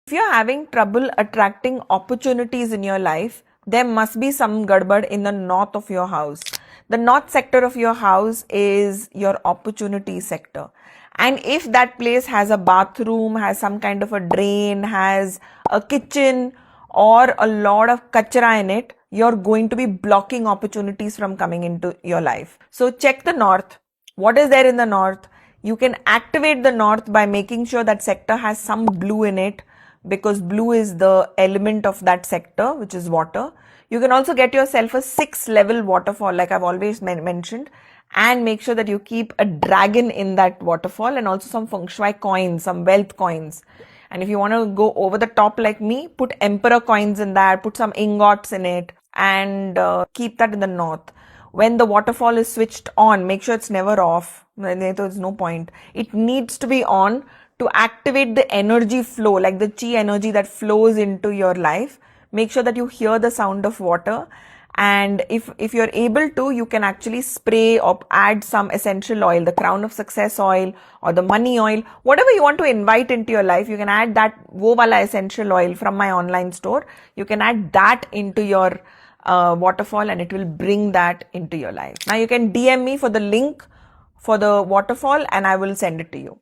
If you're having trouble attracting opportunities in your life, there must be some gadbad in the north of your house. The north sector of your house is your opportunity sector. And if that place has a bathroom, has some kind of a drain, has a kitchen or a lot of kachra in it, you're going to be blocking opportunities from coming into your life. So check the north. What is there in the north? You can activate the north by making sure that sector has some blue in it, because blue is the element of that sector, which is water. You can also get yourself a 6-level waterfall, like I've always mentioned, and make sure that you keep a dragon in that waterfall, and also some feng shui coins, some wealth coins. And if you want to go over the top like me, put emperor coins in that, put some ingots in it, and keep that in the north. When the waterfall is switched on, make sure it's never off. There's no point. It needs to be on to activate the energy flow, like the chi energy that flows into your life. Make sure that you hear the sound of water. And if you're able to, you can actually spray or add some essential oil, the crown of success oil or the money oil, whatever you want to invite into your life. You can add that wo wala essential oil from my online store. You can add that into your waterfall, and it will bring that into your life. Now you can DM me for the link for the waterfall, and I will send it to you.